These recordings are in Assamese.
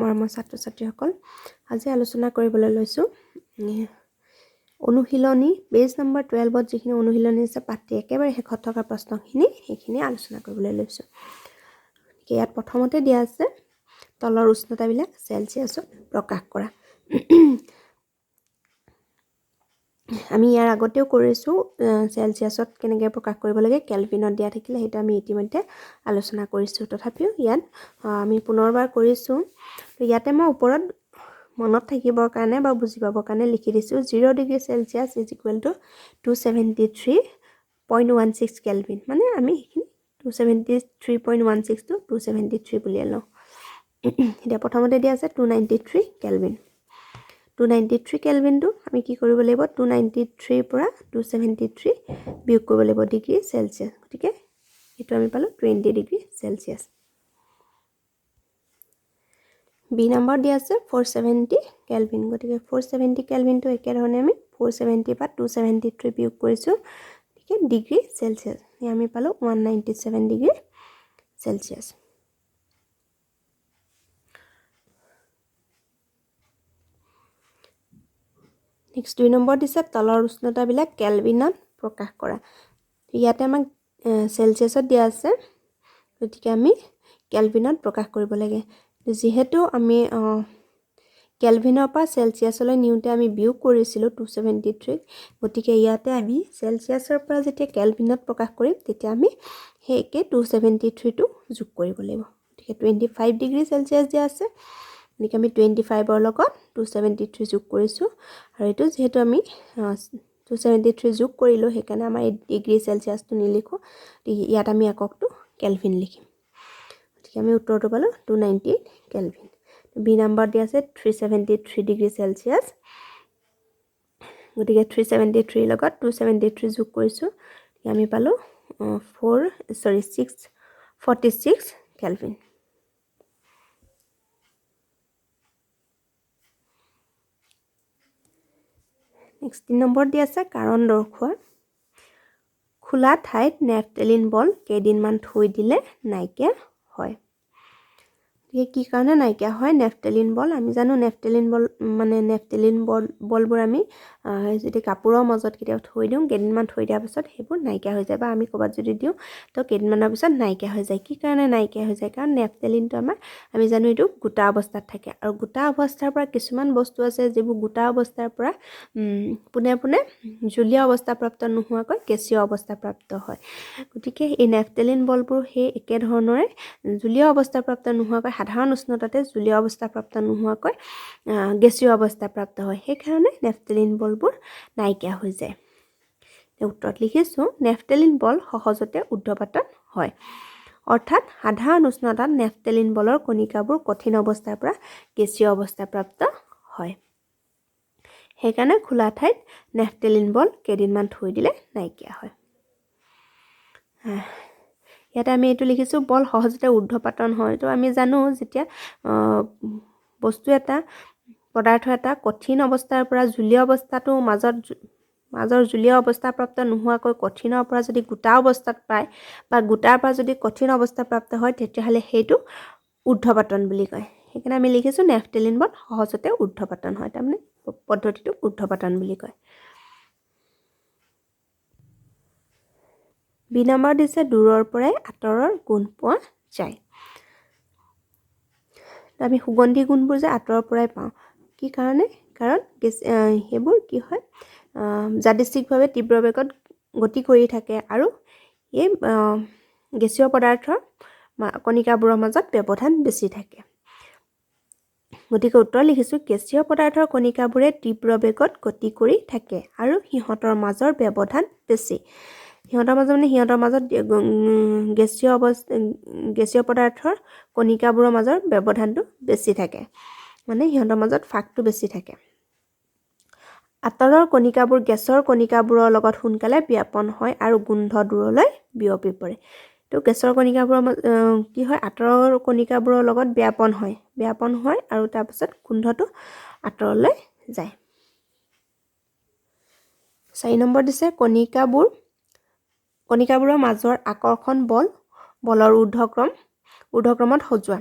মৰমৰ ছাত্ৰ-ছাত্ৰীসকল, আজি আলোচনা কৰিবলৈ লৈছোঁ অনুশীলনী পেজ নম্বৰ 12ত যিখিনি অনুশীলনী আছে পাঠটি একেবাৰে শেষত থকা প্ৰশ্নখিনি সেইখিনি আলোচনা কৰিবলৈ লৈছোঁ। ইয়াত প্ৰথমতে দিয়া আছে তলৰ উষ্ণতাবিলাক চেলচিয়াছত প্ৰকাশ কৰা। আমি ইয়াৰ আগতেও কৰিছোঁ চেলচিয়াছত কেনেকৈ প্ৰকাশ কৰিব লাগে, কেলভিনত দিয়া থাকিলে সেইটো আমি ইতিমধ্যে আলোচনা কৰিছোঁ। তথাপিও ইয়াত আমি পুনৰবাৰ কৰিছোঁ। ইয়াতে মই ওপৰত মনত থাকিবৰ কাৰণে বা বুজি পাবৰ কাৰণে লিখি দিছোঁ 0 degree Celsius is equal to 273.16 kelvin. মানে আমি সেইখিনি 273.16 টো 273 বুলিয়ে লওঁ। এতিয়া প্ৰথমতে দিয়া আছে 293 কেলভিন। 293 কেলভিনটো আমি কি কৰিব লাগিব, 293 পৰা 273 বিয়োগ কৰিব লাগিব ডিগ্ৰী চেলচিয়াছ। গতিকে এইটো আমি পালোঁ 20 ডিগ্ৰী চেলচিয়াছ। বি নম্বৰ দিয়া আছে 470 কেলভিন। গতিকে 470 কেলভিনটো একেধৰণে আমি 470 পৰা 273 বিয়োগ কৰিছোঁ। গতিকে ডিগ্ৰী চেলচিয়াছ আমি পালোঁ 197 ডিগ্ৰী চেলচিয়াছ। নেক্সট 2 নম্বৰ দিছে তলৰ উষ্ণতাবিলাক কেলভিনত প্ৰকাশ কৰা। ইয়াতে আমাক চেলচিয়াছত দিয়া আছে, গতিকে আমি কেলভিনত প্ৰকাশ কৰিব লাগে। যিহেতু আমি কেলভিনৰ পৰা চেলচিয়াছলৈ নিওঁতে আমি বিয়োগ কৰিছিলোঁ 273, গতিকে ইয়াতে আমি চেলচিয়াছৰ পৰা যেতিয়া কেলভিনত প্ৰকাশ কৰিম তেতিয়া আমি সেই একে 273টো যোগ কৰিব লাগিব। গতিকে 25 ডিগ্ৰী চেলচিয়াছ দিয়া আছে, গতিকে আমি 25ৰ লগত 273 যোগ কৰিছোঁ। আৰু এইটো যিহেতু আমি 273 যোগ কৰিলোঁ সেইকাৰণে আমাৰ এই ডিগ্ৰী চেলচিয়াছটো নিলিখোঁ, ইয়াত আমি এককটো কেলভিন লিখিম। গতিকে আমি উত্তৰটো পালোঁ 298 কেলভিন। বি নম্বৰ দিয়া আছে 373 ডিগ্ৰী চেলচিয়াছ। গতিকে 373 লগত 273 যোগ কৰিছোঁ, আমি পালোঁ 646 কেলভিন। নেক্সট 3 নম্বৰ দিয়া আছে কাৰণ দৰ্শোৱা। খোলা ঠাইত নেফথেলিন বল কেইদিনমান থৈ দিলে নাইকিয়া হয়। কি কাৰণে নাইকিয়া হয় নেফথেলিন বল? আমি জানো নেফথেলিন বল মানে নেফথেলিন বলবোৰ আমি যদি কাপোৰৰ মাজত কেতিয়াবা থৈ দিওঁ, কেইদিনমান থৈ দিয়াৰ পিছত সেইবোৰ নাইকিয়া হৈ যায়, বা আমি ক'ৰবাত যদি দিওঁ তো কেইদিনমানৰ পিছত নাইকিয়া হৈ যায়। কি কাৰণে নাইকিয়া হৈ যায়? কাৰণ নেফথেলিনটো আমি জানো এইটো গোটা অৱস্থাত থাকে, আৰু গোটা অৱস্থাৰ পৰা কিছুমান বস্তু আছে যিবোৰ গোটা অৱস্থাৰ পৰা পোনে পোনে জলীয় অৱস্থাপ্ৰাপ্ত নোহোৱাকৈ গেছীয় অৱস্থাপ্ৰাপ্ত হয়। গতিকে এই নেফথেলিন বলবোৰ সেই একেধৰণৰে জলীয় অৱস্থাপ্ৰাপ্ত নোহোৱাকৈ সাধাৰণ উষ্ণতাতে জলীয় অৱস্থাপ্ৰাপ্ত নোহোৱাকৈ গেছীয় অৱস্থাপ্ৰাপ্ত হয়। সেইকাৰণে নেফথেলিন বলবোৰ নাইকিয়া হৈ যায়। উত্তৰত লিখিছোঁ নেফথেলিন বল সহজতে ঊৰ্ধ্বপাতন হয়। অৰ্থাৎ সাধাৰণ উষ্ণতাত নেফথেলিন বলৰ কণিকাবোৰ কঠিন অৱস্থাৰ পৰা গেছীয় অৱস্থাপ্ৰাপ্ত হয়। সেইকাৰণে খোলা ঠাইত নেফথেলিন বল কেইদিনমান থৈ দিলে নাইকিয়া হয়। ইয়াতে আমি এইটো লিখিছোঁ বল সহজতে ঊৰ্ধ্বপাতন হয়। তো আমি জানো যেতিয়া বস্তু এটা পদাৰ্থ এটা কঠিন অৱস্থাৰ পৰা জলীয় অৱস্থাটো মাজৰ জলীয় অৱস্থাপ্ৰাপ্ত নোহোৱাকৈ কঠিনৰ পৰা যদি গোটা অৱস্থাত পায়, বা গোটাৰ পৰা যদি কঠিন অৱস্থাপ্ৰাপ্ত হয়, তেতিয়াহ'লে সেইটো ঊৰ্ধ্বপাতন বুলি কয়। সেইকাৰণে আমি লিখিছোঁ নেফথেলিন বল সহজতে ঊৰ্ধ্বপাতন হয়, তাৰমানে পদ্ধতিটো ঊৰ্ধ্বপাতন বুলি কয়। বি নম্বৰ দিছে দূৰৰ পৰাই আঁতৰৰ গুণ পোৱা যায়। আমি সুগন্ধি গুণবোৰ যে আঁতৰৰ পৰাই পাওঁ, কি কাৰণে? কাৰণ সেইবোৰ কি হয় যাদৃচ্ছিকভাৱে তীব্ৰ বেগত গতি কৰি থাকে, আৰু এই গেছীয় পদাৰ্থৰ কণিকাবোৰৰ মাজত ব্যৱধান বেছি থাকে। গতিকে উত্তৰ লিখিছোঁ গেছীয় পদাৰ্থৰ কণিকাবোৰে তীব্ৰ বেগত গতি কৰি থাকে আৰু সিহঁতৰ মাজৰ ব্যৱধান বেছি। সিহঁতৰ মাজত গেছীয় পদাৰ্থৰ কণিকাবোৰৰ মাজৰ ব্যৱধানটো বেছি থাকে, মানে সিহঁতৰ মাজত ফাঁকটো বেছি থাকে। আঁতৰৰ কণিকাবোৰ গেছৰ কণিকাবোৰৰ লগত সোনকালে ব্যাপন হয় আৰু গোন্ধ দূৰলৈ বিয়পি পৰে। তো গেছৰ কণিকাবোৰৰ কি হয়, আঁতৰৰ কণিকাবোৰৰ লগত ব্যাপন হয় আৰু তাৰপিছত গোন্ধটো আঁতৰলৈ যায়। 4 নম্বৰ দিছে কণিকাবোৰৰ মাজৰ আকৰ্ষণ বলৰ ঊৰ্ধ্বক্ৰমত সজোৱা।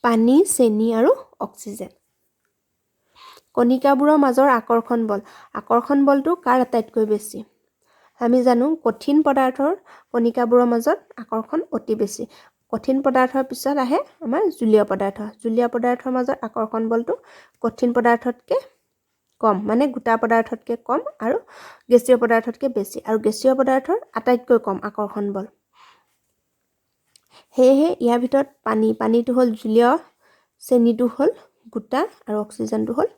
পানী, চেনি আৰু অক্সিজেন। কণিকাবোৰৰ মাজৰ আকৰ্ষণ বল। আকৰ্ষণ বলটো কাৰ আটাইতকৈ বেছি? আমি জানো কঠিন পদাৰ্থৰ কণিকাবোৰৰ মাজত আকৰ্ষণ অতি বেছি। কঠিন পদাৰ্থৰ পিছত আহে আমাৰ জলীয় পদাৰ্থ। জলীয় পদাৰ্থৰ মাজত আকৰ্ষণ বলটো কঠিন পদাৰ্থতকৈ কম, মানে গোটা পদাৰ্থতকৈ কম আৰু গেছীয় পদাৰ্থতকৈ বেছি, আৰু গেছীয় পদাৰ্থৰ আটাইতকৈ কম আকৰ্ষণ বল। সেয়েহে ইয়াৰ ভিতৰত পানীটো হ'ল জলীয়, চেনিটো হ'ল গোটা আৰু অক্সিজেনটো হ'ল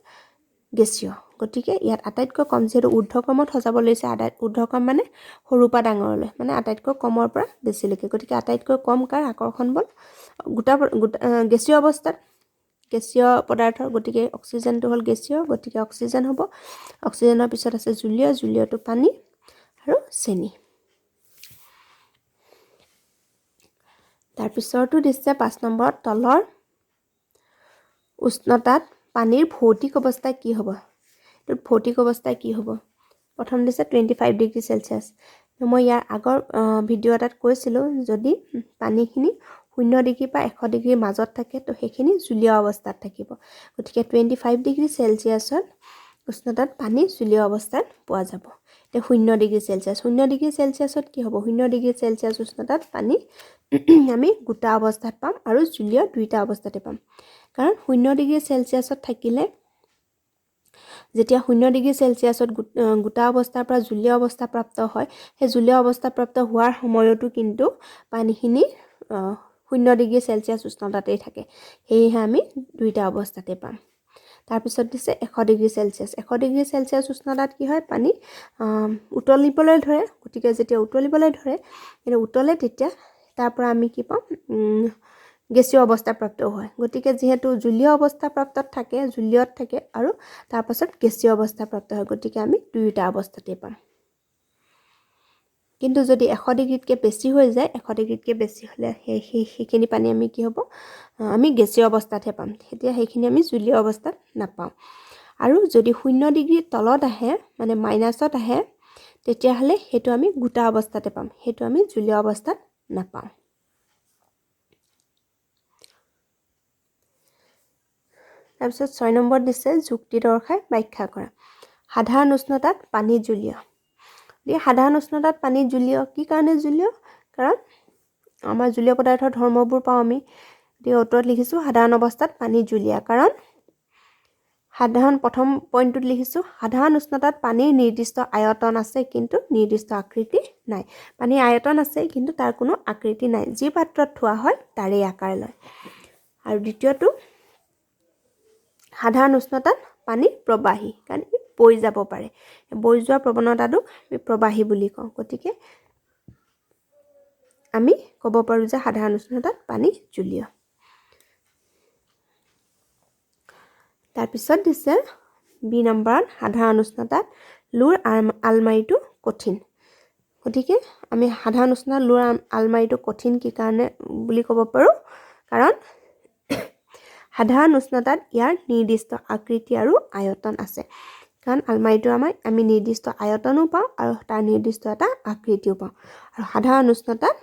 গেছীয়। গতিকে ইয়াত আটাইতকৈ কম, যিহেতু ঊৰ্ধ্বক্ৰমত সজাব লৈছে, ঊৰ্ধ্বক্ৰম মানে সৰুৰ পৰা ডাঙৰলৈ, মানে আটাইতকৈ কমৰ পৰা বেছিলৈকে। গতিকে আটাইতকৈ কম কাৰ আকৰ্ষণ বল? গেছীয় অৱস্থাত, গেছীয় পদাৰ্থৰ, গতিকে অক্সিজেনটো হ'ল গেছীয়, গতিকে অক্সিজেন হ'ব। অক্সিজেনৰ পিছত আছে জলীয়, জলীয়টো পানী আৰু চেনি। তাৰপিছতো দিছে 5 নম্বৰত, তলৰ উষ্ণতাত পানীৰ ভৌতিক অৱস্থা কি হ'ব? এইটোত ভৌতিক অৱস্থা কি হ'ব? প্ৰথম দিছে 25 ডিগ্ৰী চেলচিয়াছ। মই ইয়াৰ আগৰ ভিডিঅ' এটাত কৈছিলোঁ, যদি পানীখিনি 0 ডিগ্ৰী পৰা 100 ডিগ্ৰীৰ মাজত থাকে তো সেইখিনি জলীয় অৱস্থাত থাকিব। গতিকে 25 ডিগ্ৰী চেলচিয়াছত উষ্ণতাত পানী জলীয় অৱস্থাত পোৱা যাব। এতিয়া 0 ডিগ্ৰী চেলচিয়াছ, 0 ডিগ্ৰী চেলচিয়াছত কি হ'ব? 0 ডিগ্ৰী চেলচিয়াছ উষ্ণতাত পানী আমি গোটা অৱস্থাত পাম আৰু জলীয় দুইটা অৱস্থাতে পাম। কাৰণ 0 ডিগ্ৰী চেলচিয়াছত থাকিলে, যেতিয়া 0 ডিগ্ৰী চেলচিয়াছত গোটা অৱস্থাৰ পৰা জলীয় অৱস্থা প্ৰাপ্ত হয়, সেই জলীয় অৱস্থা প্ৰাপ্ত হোৱাৰ সময়তো কিন্তু পানীখিনি 0 ডিগ্ৰী চেলচিয়াছ উষ্ণতাতেই থাকে। সেয়েহে আমি দুইটা অৱস্থাতে পাম। তাৰপিছত দিছে 100 ডিগ্ৰী চেলচিয়াছ। 100 ডিগ্ৰী চেলচিয়াছ উষ্ণতাত কি হয়? পানী উতলিবলৈ ধৰে। গতিকে যেতিয়া উতলিবলৈ ধৰে, কিন্তু উতলে, তেতিয়া তাৰ পৰা আমি কি পাম? গেছীয় অৱস্থা প্ৰাপ্ত হয়। গতিকে যিহেতু জলীয় অৱস্থা প্ৰাপ্তত থাকে, জলীয়ত থাকে, আৰু তাৰপাছত গেছীয় অৱস্থা প্ৰাপ্ত হয়, গতিকে আমি দুয়োটা অৱস্থাতে পাম। কিন্তু যদি 100 ডিগ্ৰীতকৈ বেছি হৈ যায়, 100 ডিগ্ৰীতকৈ বেছি হ'লে সেইখিনি পানী আমি কি হ'ব? আমি গেছীয় অৱস্থাতহে পাম। তেতিয়া সেইখিনি আমি জলীয় অৱস্থাত নাপাওঁ। আৰু যদি 0 ডিগ্ৰীৰ তলত আহে, মানে মাইনাছত আহে, তেতিয়াহ'লে সেইটো আমি গোটা অৱস্থাতে পাম, সেইটো আমি জলীয় অৱস্থাত নাপাওঁ। তাৰপিছত 6 নম্বৰত দিছে যুক্তি দৰ্শাই ব্যাখ্যা কৰা। সাধাৰণ উষ্ণতাত পানী জলীয়। সাধাৰণ উষ্ণতাত পানী জলীয়। কি কাৰণে জলীয়? কাৰণ আমাৰ জলীয় পদাৰ্থৰ ধৰ্মবোৰ পাওঁ আমি। গতিকে উত্তৰত লিখিছোঁ সাধাৰণ অৱস্থাত পানী জলীয়া। কাৰণ প্ৰথম পইণ্টটোত লিখিছোঁ, সাধাৰণ উষ্ণতাত পানীৰ নিৰ্দিষ্ট আয়তন আছে, কিন্তু নিৰ্দিষ্ট আকৃতি নাই। পানীৰ আয়তন আছে, কিন্তু তাৰ কোনো আকৃতি নাই। যি পাত্ৰত থোৱা হয় তাৰেই আকাৰ লয়। আৰু দ্বিতীয়টো, সাধাৰণ উষ্ণতাত পানী প্ৰবাহী, কাৰণ ই বৈ যাব পাৰে। বৈ যোৱা প্ৰৱণতাটোক আমি প্ৰবাহী বুলি কওঁ। গতিকে আমি ক'ব পাৰোঁ যে সাধাৰণ উষ্ণতাত পানী জলীয়। তাৰপিছত দিছে বি নম্বৰত, সাধাৰণ উষ্ণতাত লুৰ আলমাৰিটো কঠিন। গতিকে আমি সাধাৰণ উষ্ণতাত লুৰ আলমাৰিটো কঠিন কি কাৰণে বুলি ক'ব পাৰোঁ? কাৰণ সাধাৰণ উষ্ণতাত ইয়াৰ নিৰ্দিষ্ট আকৃতি আৰু আয়তন আছে। কাৰণ আলমাৰিটো আমি নিৰ্দিষ্ট আয়তনো পাওঁ আৰু তাৰ নিৰ্দিষ্ট এটা আকৃতিও পাওঁ। আৰু সাধাৰণ উষ্ণতাত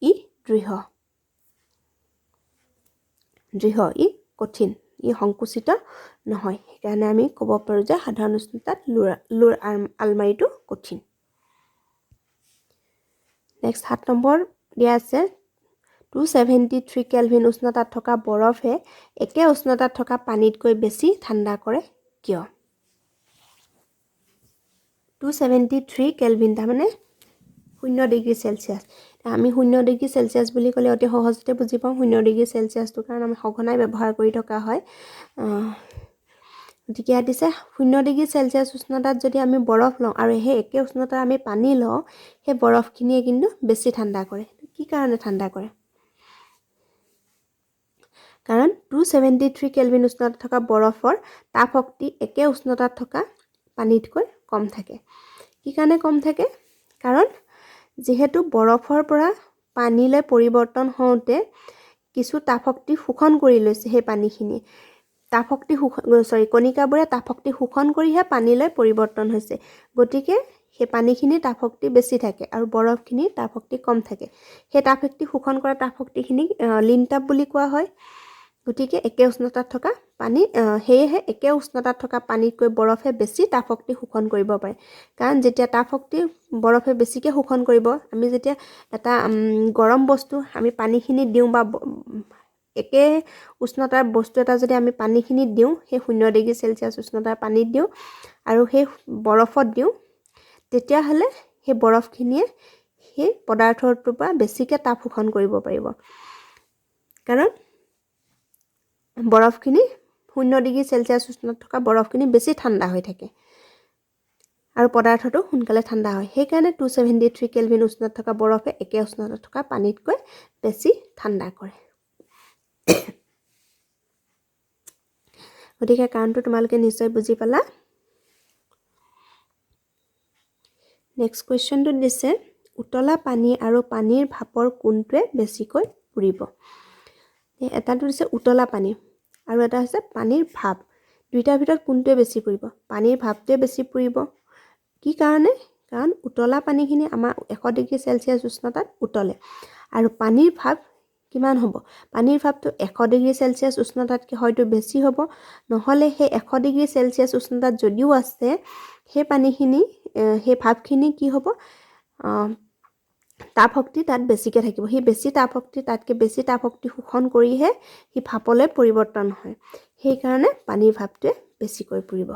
ই দৃঢ়, ই কঠিন, ই সংকুচিত নহয়। সেইকাৰণে আমি ক'ব পাৰোঁ যে সাধাৰণ উষ্ণতাত লুৰ আলমাৰিটো কঠিন। নেক্সট 7 নম্বৰ দিয়া আছে, 273 কেলভিন উষ্ণতাত থকা বৰফে একে উষ্ণতাত থকা পানীতকৈ বেছি ঠাণ্ডা কৰে কিয়? 273 কেলভিন, তাৰমানে 0 ডিগ্ৰী চেলচিয়াছ। আমি 0 ডিগ্ৰী চেলচিয়াছ বুলি ক'লে অতি সহজতে বুজি পাওঁ 0 ডিগ্ৰী চেলচিয়াছটো, কাৰণ আমি সঘনাই ব্যৱহাৰ কৰি থকা হয়। গতিকে ইয়াত দিছে 0 ডিগ্ৰী চেলচিয়াছ উষ্ণতাত যদি আমি বৰফ লওঁ আৰু সেই একে উষ্ণতাত আমি পানী লওঁ, সেই বৰফখিনিয়ে কিন্তু বেছি ঠাণ্ডা কৰে। কি কাৰণে ঠাণ্ডা কৰে? কাৰণ 273 কেলভিন উষ্ণতাত থকা বৰফৰ তাপ শক্তি একে উষ্ণতাত থকা পানীতকৈ কম থাকে। কি কাৰণে কম থাকে? কাৰণ যিহেতু বৰফৰ পৰা পানীলৈ পৰিৱৰ্তন হওঁতে কিছু তাপ শক্তি শোষণ কৰি লৈছে সেই পানীখিনি। কণিকাবোৰে তাপ শক্তি শোষণ কৰিহে পানীলৈ পৰিৱৰ্তন হৈছে। গতিকে সেই পানীখিনিৰ তাপ শক্তি বেছি থাকে আৰু বৰফখিনিৰ তাপ শক্তি কম থাকে। সেই তাপ শক্তি শোষণ কৰা তাপ শক্তিখিনিক লিন তাপ বুলি কোৱা হয়। গতিকে একে উষ্ণতাত থকা পানী সেয়েহে একে উষ্ণতাত থকা পানীতকৈ বৰফে বেছি তাপশক্তি শোষণ কৰিব পাৰে কাৰণ যেতিয়া তাপশক্তি বৰফে বেছিকৈ শোষণ কৰিব আমি যেতিয়া এটা গৰম বস্তু আমি পানীখিনি দিওঁ বা একে উষ্ণতাৰ বস্তু এটা যদি আমি পানীখিনিত দিওঁ সেই 0 ডিগ্ৰী চেলচিয়াছ উষ্ণতাৰ পানীত দিওঁ আৰু সেই বৰফত দিওঁ তেতিয়াহ'লে সেই বৰফখিনিয়ে সেই পদাৰ্থটোৰ পৰা বেছিকৈ তাপ শোষণ কৰিব পাৰিব কাৰণ বৰফখিনি 0 ডিগ্ৰী চেলচিয়াছ উষ্ণতাত থকা বৰফখিনি বেছি ঠাণ্ডা হৈ থাকে আৰু পদাৰ্থটো সোনকালে ঠাণ্ডা হয় সেইকাৰণে 273 কেলভিন উষ্ণতাত থকা বৰফে একে উষ্ণতাত থকা পানীতকৈ বেছি ঠাণ্ডা কৰে গতিকে কাৰণটো তোমালোকে নিশ্চয় বুজি পালা নেক্সট কোৱেশ্চনটো দিছে উতলা পানী আৰু পানীৰ ভাপৰ কোনটোৱে বেছিকৈ পুৰিব এটাটো দিছে উতলা পানী আৰু এটা হৈছে পানীৰ ভাপ দুইটাৰ ভিতৰত কোনটোৱে বেছি পুৰিব পানীৰ ভাপটোৱে বেছি পুৰিব কি কাৰণে কাৰণ উতলা পানীখিনি আমাৰ 100 ডিগ্ৰী চেলচিয়াছ উষ্ণতাত উতলে আৰু পানীৰ ভাপ কিমান হ'ব পানীৰ ভাপটো 100 ডিগ্ৰী চেলচিয়াছ উষ্ণতাতকৈ হয়তো বেছি হ'ব নহলে সেই 100 ডিগ্ৰী চেলচিয়াছ উষ্ণতাত যদিও আছে সেই পানীখিনি সেই ভাপখিনি কি হ'ব তাপশক্তি তাত বেছিকৈ থাকিব সেই বেছি তাপশক্তি তাতকৈ বেছি তাপশক্তি শোষণ কৰিহে সেই ভাপলৈ পৰিৱৰ্তন হয় সেইকাৰণে পানীৰ ভাপটোৱে বেছিকৈ পুৰিব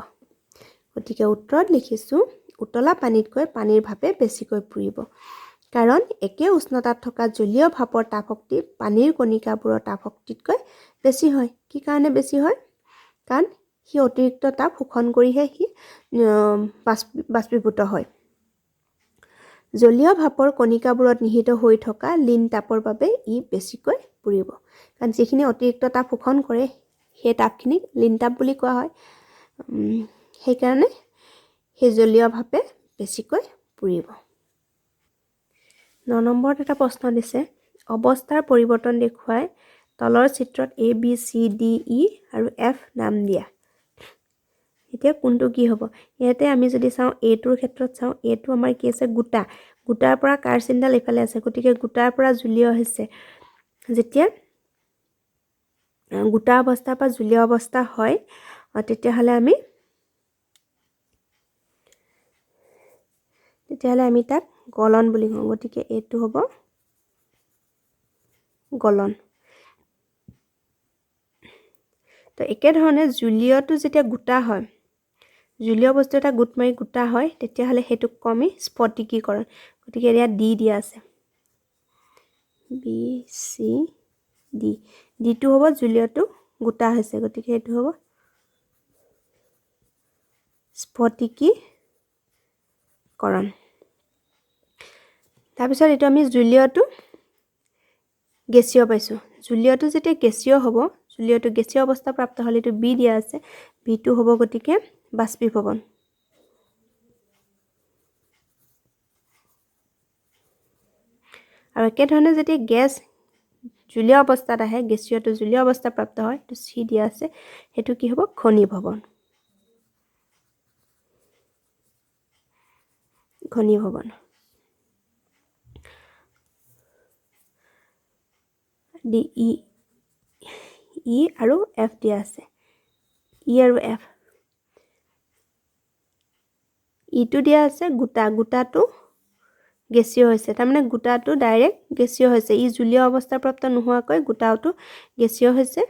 গতিকে উত্তৰত লিখিছোঁ উতলা পানীতকৈ পানীৰ ভাপে বেছিকৈ পুৰিব কাৰণ একে উষ্ণতাত থকা জলীয় ভাপৰ তাপশক্তি পানীৰ কণিকাবোৰৰ তাপশক্তিতকৈ বেছি হয় কি কাৰণে বেছি হয় কাৰণ সি অতিৰিক্ত তাপ শোষণ কৰিহে সি বাষ্পীভূত হয় জলীয় ভাপৰ কণিকাবোৰত নিহিত হৈ থকা লিন তাপৰ বাবে ই বেছিকৈ পুৰিব কাৰণ যিখিনি অতিৰিক্ত তাপ শোষণ কৰে সেই তাপখিনিক লিন তাপ বুলি কোৱা হয় সেইকাৰণে সেই জলীয় ভাপে বেছিকৈ পুৰিব 9 নম্বৰত এটা প্ৰশ্ন দিছে অৱস্থাৰ পৰিৱৰ্তন দেখুৱাই তলৰ চিত্ৰত A B C D E আৰু F নাম দিয়া এতিয়া কোনটো কি হ'ব ইয়াতে আমি যদি চাওঁ A টোৰ ক্ষেত্ৰত চাওঁ A টো আমাৰ কি আছে গোটাৰ পৰা কাৰ চিনডাল ইফালে আছে গতিকে গোটাৰ পৰা জলীয় হৈছে যেতিয়া গোটা অৱস্থাৰ পৰা জলীয় অৱস্থা হয় তেতিয়াহ'লে আমি তাক গলন বুলি কওঁ গতিকে এইটো হ'ব গলন তো একে ধৰণে জলীয়টো যেতিয়া গোটা হয় জলীয় বস্তু এটা গোট মাৰি গোটা হয় তেতিয়াহ'লে হেতুক কমি স্ফটিকীকৰণ গতিকে এয়া ডি দিয়া আছে বি সি ডি ডিটো হ'ব জলীয়টো গোটা হৈছে গতিকে এটো হ'ব স্ফটিকীকৰণ তাৰপিছত এটো আমি জলীয়টো গেছীয় পাইছো জলীয়টো যেতিয়া গেছীয় হ'ব জলীয়টো গেছীয় অৱস্থা প্ৰাপ্ত হ'লে এটো বি দিয়া আছে বিটো হ'ব গতিকে বাষ্পীভৱন আৰু একে ধৰণে যেতিয়া গেছ জলীয় অৱস্থাত আহে গেছীয়টো জলীয় অৱস্থা প্ৰাপ্ত হয় তো সি দিয়া আছে হেতু কি হ'ব ঘনীভৱন ডি ই আৰু এফ দিয়া আছে ই আৰু এফ ইটো দিয়া আছে গোটাটো গেছীয় হৈছে তাৰমানে গোটাটো ডাইৰেক্ট গেছীয় হৈছে ই জলীয় অৱস্থা প্ৰাপ্ত নোহোৱাকৈ গোটাটো গেছীয় হৈছে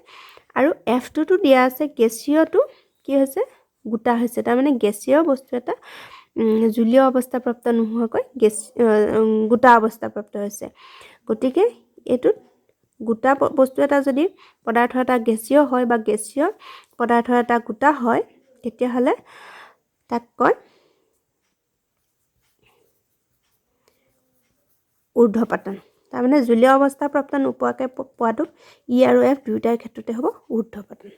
আৰু এফটো দিয়া আছে গেছীয়টো কি হৈছে গোটা হৈছে তাৰমানে গেছীয় বস্তু এটা জলীয় অৱস্থা প্ৰাপ্ত নোহোৱাকৈ গোটা অৱস্থা প্ৰাপ্ত হৈছে গতিকে এটোত গোটা বস্তু এটা যদি পদাৰ্থ এটা গেছীয় হয় বা গেছীয় পদাৰ্থ এটা গোটা হয় তেতিয়াহ'লে তাক কয় ঊৰ্ধ্বপাতন তাৰমানে জলীয় অৱস্থা প্ৰাপ্ত নোপোৱাকৈ পোৱাটো ই আৰু এফ দুয়োটাৰ ক্ষেত্ৰতে হ'ব ঊৰ্ধ্বপাতন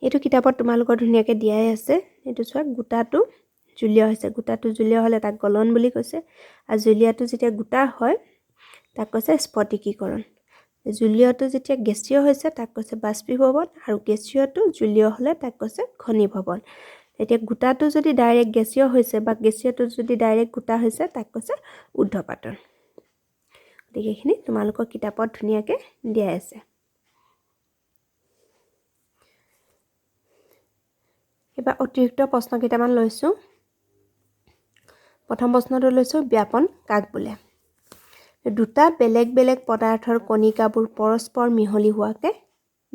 এইটো কিতাপত তোমালোকৰ ধুনীয়াকৈ দিয়াই আছে এইটো চোৱা গোটাটো জলীয় হৈছে গোটাটো জলীয় হ'লে তাক গলন বুলি কৈছে আৰু জলীয়টো যেতিয়া গোটা হয় তাক কৈছে স্ফটিকীকৰণ জলীয়টো যেতিয়া গেছীয় হৈছে তাক কৈছে বাষ্পীভৱন আৰু গেছীয়টো জলীয় হ'লে তাক কৈছে ঘনীভৱন এতিয়া গোটাটো যদি ডাইৰেক্ট গেছীয় হৈছে বা গেছীয়টো যদি ডাইৰেক্ট গোটা হৈছে তাক কৈছে ঊৰ্ধ্বপাতন গতিকে এইখিনি তোমালোকৰ কিতাপত ধুনীয়াকৈ দিয়া আছে এবাৰ অতিৰিক্ত প্ৰশ্ন কেইটামান লৈছোঁ প্ৰথম প্ৰশ্নটো লৈছোঁ ব্যাপন কাক বোলে দুটা বেলেগ বেলেগ পদাৰ্থৰ কণিকাবোৰ পৰস্পৰ মিহলি হোৱাকে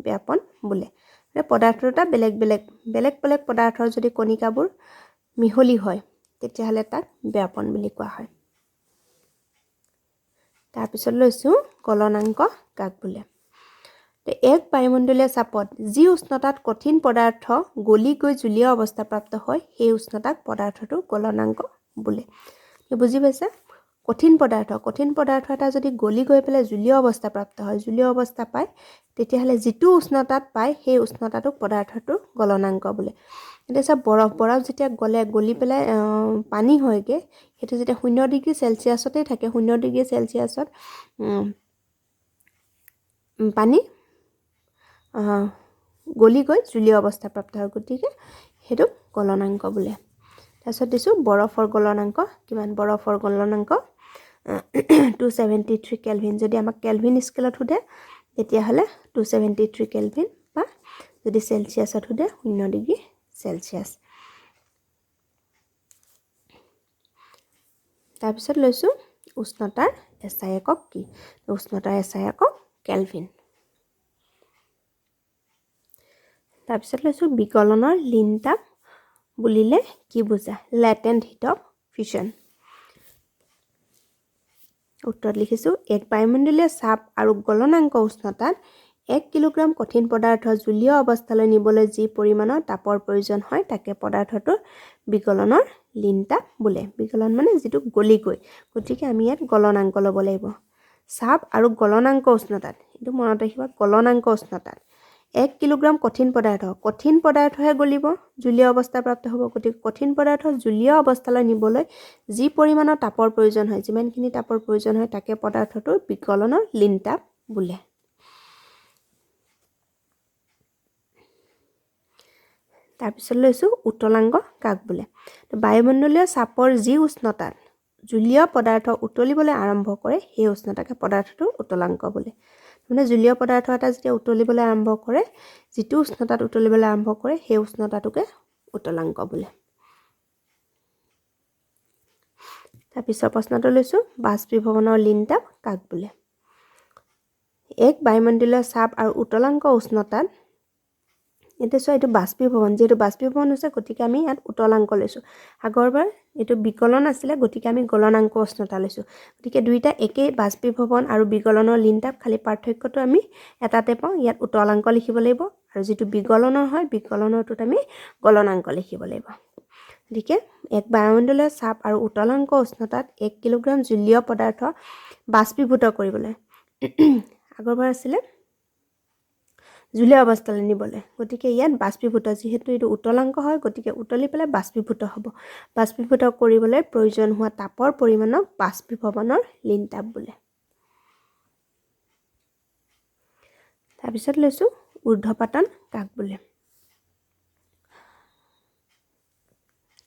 ব্যাপন বোলে পদাৰ্থ দুটা বেলেগ বেলেগ পদাৰ্থৰ যদি কণিকাবোৰ মিহলি হয় তেতিয়াহ'লে তাক ব্যাপন বুলি কোৱা হয় তাৰ পিছত লৈছোঁ গলনাংক কাক বোলে এক বায়ুমণ্ডলীয় চাপত যি উষ্ণতাত কঠিন পদাৰ্থ গলি গৈ জলীয় অৱস্থা প্ৰাপ্ত হয় সেই উষ্ণতাক পদাৰ্থটো গলনাংক বোলে বুজি পাইছা কঠিন পদাৰ্থ এটা যদি গলি গৈ পেলাই জলীয় অৱস্থা প্ৰাপ্ত হয় জলীয় অৱস্থা পায় তেতিয়াহ'লে যিটো উষ্ণতাত পায় সেই উষ্ণতাটোক পদাৰ্থটো গলনাংক বোলে এতিয়া সব বৰফ যেতিয়া গলি পেলাই পানী হয়গে সেইটো যেতিয়া 0 ডিগ্ৰী সেলসিয়াছতে থাকে 0 ডিগ্ৰী সেলসিয়াছত পানী গলি গৈ জলীয় অৱস্থা প্ৰাপ্ত হয় গতিকে সেইটো গলনাংক বোলে তাৰপিছত দিছোঁ বৰফৰ গলনাংক কিমান বৰফৰ গলনাংক 273 কেলভিন যদি আমাক কেলভিন স্কেলত সোধে তেতিয়াহ'লে 273 কেলভিন বা যদি সেলসিয়াছত সোধে 0 ডিগ্ৰী সেলসিয়াছ তাৰপিছত লৈছোঁ উষ্ণতাৰ এছআই একক কি উষ্ণতাৰ এছআই একক কেলভিন তাৰপিছত লৈছোঁ বিকলনৰ লীন তাপ বুলিলে কি বুজা লেটেন্ট হিট অফ ফিউজন উত্তৰ লিখিছোঁ এক বায়ুমণ্ডলীয় চাপ আৰু গলনাংক উষ্ণতাত 1 কিলোগ্ৰাম কঠিন পদাৰ্থ জলীয় অৱস্থালৈ নিবলৈ যি পৰিমাণৰ তাপৰ প্ৰয়োজন হয় তাকে পদাৰ্থটোৰ বিকলনৰ লীন তাপ বোলে বিকলন মানে যিটো গলি গৈ গতিকে আমি ইয়াত গলনাংক ল'ব লাগিব চাপ আৰু গলনাংক উষ্ণতাত এইটো মনত ৰাখিবা গলনাংক উষ্ণতাত 1 কিলোগ্ৰাম কঠিন পদাৰ্থহে গলিব জলীয় অৱস্থা প্ৰাপ্ত হ'ব গতিকে কঠিন পদাৰ্থ জলীয় অৱস্থালৈ নিবলৈ যি পৰিমাণৰ তাপৰ প্ৰয়োজন হয় যিমানখিনি তাপৰ প্ৰয়োজন হয় তাকে পদাৰ্থটোৰ বিকলনৰ লীন তাপ বোলে তাৰপিছত লৈছোঁ উতলাংক কাক বোলে বায়ুমণ্ডলীয় চাপৰ যি উষ্ণতাত জলীয় পদাৰ্থ উতলিবলৈ আৰম্ভ কৰে সেই উষ্ণতাকে পদাৰ্থটোৰ উতলাংক বোলে মানে জলীয় পদাৰ্থ এটা যেতিয়া উতলিবলৈ আৰম্ভ কৰে যিটো উষ্ণতাত উতলিবলৈ আৰম্ভ কৰে সেই উষ্ণতাটোকে উতলাংক বোলে তাৰপিছত প্ৰশ্নটো লৈছোঁ বাষ্পীভৱনৰ লীন তাপ কাক বোলে এক বায়ুমণ্ডলীয় চাপ আৰু উতলাংক উষ্ণতাত এতিয়া চোৱা এইটো বাষ্পীভৱন যেহেতু বাষ্পীভৱন হৈছে গতিকে আমি ইয়াত উতলাংক লৈছোঁ আগৰবাৰ এইটো বিকলন আছিলে গতিকে আমি গলনাংক উষ্ণতা লৈছোঁ গতিকে দুইটা একেই বাষ্পীভৱন আৰু বিকলনৰ লীন তাপ খালি পাৰ্থক্যটো আমি এটাতে পাওঁ ইয়াত উতলাংক লিখিব লাগিব আৰু যিটো বিকলনৰ হয় বিকলনৰটোত আমি গলনাংক লিখিব লাগিব গতিকে এক বায়ুমণ্ডলীয় চাপ আৰু উতলাংক উষ্ণতাত 1 কিলোগ্ৰাম জলীয় পদাৰ্থ বাষ্পীভূত কৰিবলৈ আগৰবাৰ আছিলে জলীয় অৱস্থালৈ নিবলৈ গতিকে ইয়াত বাষ্পীভূত যেহেতু এইটো উতলাংক হয় গতিকে উতলি পেলাই বাষ্পীভূত হ'ব বাষ্পীভূত কৰিবলৈ প্ৰয়োজন হোৱা তাপৰ পৰিমাণক বাষ্পীভৱনৰ লীন তাপ বোলে তাৰপিছত লৈছোঁ ঊৰ্ধ্বপাতন কাক বোলে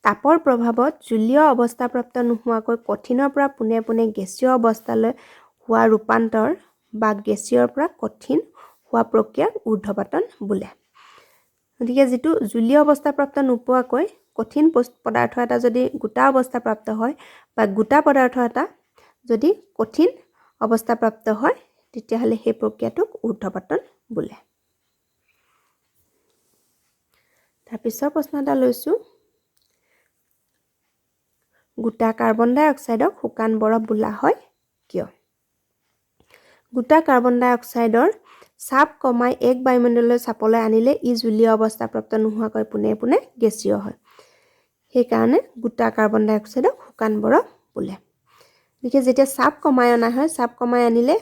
তাপৰ প্ৰভাৱত জলীয় অৱস্থাপ্ৰাপ্ত নোহোৱাকৈ কঠিনৰ পৰা পোনে পোনে গেছীয় অৱস্থালৈ হোৱা ৰূপান্তৰ বা গেছীয়ৰ পৰা কঠিন হোৱা প্ৰক্ৰিয়াক ঊৰ্ধ্বপাতন বোলে গতিকে যিটো জলীয় অৱস্থাপ্ৰাপ্ত নোপোৱাকৈ কঠিন পদাৰ্থ এটা যদি গোটা অৱস্থাপ্ৰাপ্ত হয় বা গোটা পদাৰ্থ এটা যদি কঠিন অৱস্থাপ্ৰাপ্ত হয় তেতিয়াহ'লে সেই প্ৰক্ৰিয়াটোক ঊৰ্ধ্বপাতন বোলে তাৰপিছৰ প্ৰশ্ন এটা লৈছোঁ গোটা কাৰ্বন ডাই অক্সাইডক শুকান বৰফ বোলা হয় কিয় গোটা কাৰ্বন ডাই অক্সাইডৰ চাপ কমাই এক বায়ুমণ্ডলীয় চাপলৈ আনিলে ই জলীয় অৱস্থাপ্ৰাপ্ত নোহোৱাকৈ পোনে পোনে গেছীয় হয় সেইকাৰণে গোটা কাৰ্বন ডাই অক্সাইডক শুকান বৰফ বোলে গতিকে যেতিয়া চাপ কমাই অনা হয় চাপ কমাই আনিলে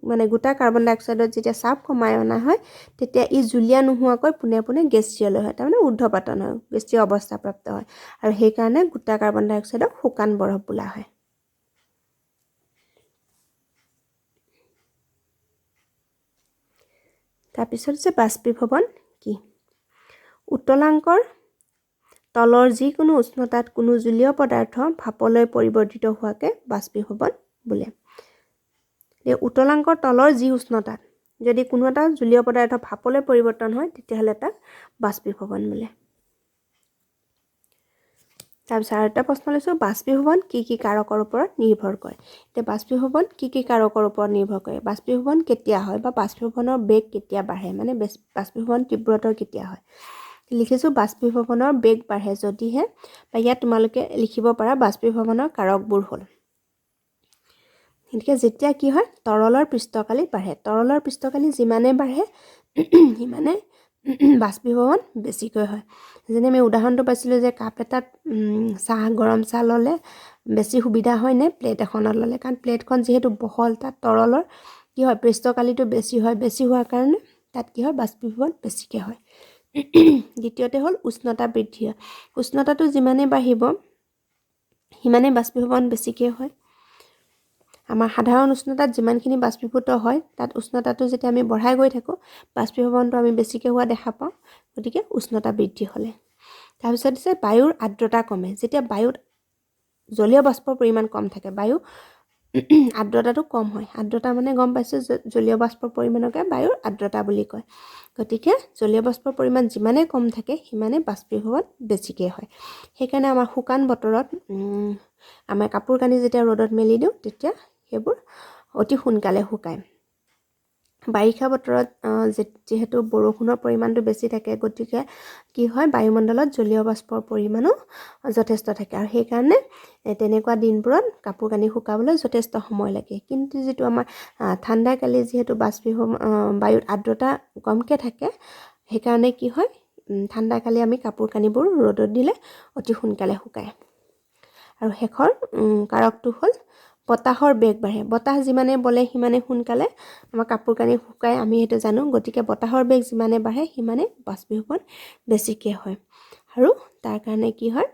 মানে গোটা কাৰ্বন ডাই অক্সাইডত যেতিয়া চাপ কমাই অনা হয় তেতিয়া ই জুলীয়া নোহোৱাকৈ পোনে পোনে গেছীয়লৈ হয় তাৰমানে ঊৰ্ধ্বপাতন হয় গেছীয় অৱস্থাপ্ৰাপ্ত হয় আৰু সেইকাৰণে গোটা কাৰ্বন ডাই অক্সাইডক শুকান বৰফ বোলা হয় তাৰপিছত যে বাষ্পীভৱন কি উতলাংকৰ তলৰ যিকোনো উষ্ণতাত কোনো জলীয় পদাৰ্থ ভাপলৈ পৰিৱৰ্তিত হোৱাকে বাষ্পীভৱন বোলে। উতলাংকৰ তলৰ যি উষ্ণতাত যদি কোনো এটা জলীয় পদাৰ্থ ভাপলৈ পৰিৱৰ্তন হয় তেতিয়াহ'লে তাক বাষ্পীভৱন বোলে। তাৰপিছত আৰু এটা প্ৰশ্ন লৈছোঁ, বাষ্পীভৱন কি কাৰকৰ ওপৰত নিৰ্ভৰ কৰে? এতিয়া বাষ্পীভৱন কি কাৰকৰ ওপৰত নিৰ্ভৰ কৰে? বাষ্পীভৱন কেতিয়া হয় বা বাষ্পীভৱনৰ বেগ কেতিয়া বাঢ়ে, মানে বাষ্পীভৱন তীব্ৰতৰ কেতিয়া হয়? লিখিছোঁ বাষ্পীভৱনৰ বেগ বাঢ়ে যদিহে, বা ইয়াত তোমালোকে লিখিব পাৰা বাষ্পীভৱনৰ কাৰকবোৰ হ'ল, গতিকে যেতিয়া কি হয় তৰলৰ পৃষ্ঠকালি বাঢ়ে, তৰলৰ পৃষ্ঠকালি যিমানে বাঢ়ে সিমানে বাষ্পীভৱন বেছিকৈ হয়। যেনে আমি উদাহৰণটো পাইছিলোঁ যে কাপ এটাত গৰম চাহ ল'লে বেছি সুবিধা হয়নে প্লেট এখনত ল'লে? কাৰণ প্লেটখন যিহেতু বহল, তাত তৰলৰ কি হয় পৃষ্ঠকালিটো বেছি হয়, বেছি হোৱাৰ কাৰণে তাত কি হয় বাষ্পীভৱন বেছিকৈ হয়। দ্বিতীয়তে হ'ল উষ্ণতা বৃদ্ধি হয়, উষ্ণতাটো যিমানে বাঢ়িব সিমানে বাষ্পীভৱন বেছিকৈ হয়। আমাৰ সাধাৰণ উষ্ণতাত যিমানখিনি বাষ্পীভূত হয় তাত উষ্ণতাটো যেতিয়া আমি বঢ়াই গৈ থাকোঁ বাষ্পীভৱনটো আমি বেছিকৈ হোৱা দেখা পাওঁ, গতিকে উষ্ণতা বৃদ্ধি হ'লে। তাৰপিছত হৈছে বায়ুৰ আৰ্দ্ৰতা কমে, যেতিয়া বায়ুত জলীয় বাষ্পৰ পৰিমাণ কম থাকে, বায়ু আৰ্দ্ৰতাটো কম হয়, আৰ্দ্ৰতা মানে গম পাইছোঁ জলীয় বাষ্পৰ পৰিমাণকে বায়ুৰ আৰ্দ্ৰতা বুলি কয়। গতিকে জলীয় বাষ্পৰ পৰিমাণ যিমানে কম থাকে সিমানে বাষ্পীভৱন বেছিকৈ হয়। সেইকাৰণে আমাৰ শুকান বতৰত আমাৰ কাপোৰ কানি যেতিয়া ৰ'দত মেলি দিওঁ তেতিয়া সেইবোৰ অতি সোনকালে শুকায়। বাৰিষা বতৰত যিহেতু বৰষুণৰ পৰিমাণটো বেছি থাকে, গতিকে কি হয় বায়ুমণ্ডলত জলীয় বাষ্পৰ পৰিমাণো যথেষ্ট থাকে, আৰু সেইকাৰণে তেনেকুৱা দিনবোৰত কাপোৰ কানি শুকাবলৈ যথেষ্ট সময় লাগে। কিন্তু যিটো আমাৰ ঠাণ্ডাকালি যিহেতু বায়ুত আৰ্দ্ৰতা কমকৈ থাকে, সেইকাৰণে কি হয় ঠাণ্ডাকালি আমি কাপোৰ কানিবোৰ ৰ'দত দিলে অতি সোনকালে শুকায়। আৰু শেষৰ কাৰকটো হ'ল বতাহৰ বেগ বাঢ়ে, বতাহ যিমানে বলে সিমানে সোনকালে আমাৰ কাপোৰ কানি শুকায়, আমি সেইটো জানো। গতিকে বতাহৰ বেগ যিমানে বাঢ়ে সিমানে বাষ্পীভৱন বেছিকৈ হয়, আৰু তাৰ কাৰণে কি হয়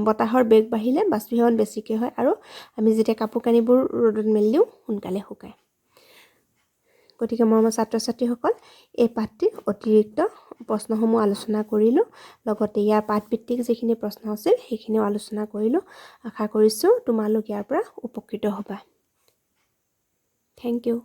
বতাহৰ বেগ বাঢ়িলে বাষ্পীভৱন বেছিকৈ হয়, আৰু আমি যেতিয়া কাপোৰ কানিবোৰ ৰ'দত মেলি দিওঁ সোনকালে শুকায়। গতিকে মৰমৰ ছাত্ৰ ছাত্ৰীসকল, এই পাঠটিৰ অতিৰিক্ত প্ৰশ্নসমূহ আলোচনা কৰিলোঁ, লগতে ইয়াৰ পাঠভিত্তিক যিখিনি প্ৰশ্ন আছিল সেইখিনিও আলোচনা কৰিলোঁ। আশা কৰিছোঁ তোমালোক ইয়াৰ পৰা উপকৃত হ'বা। Thank U.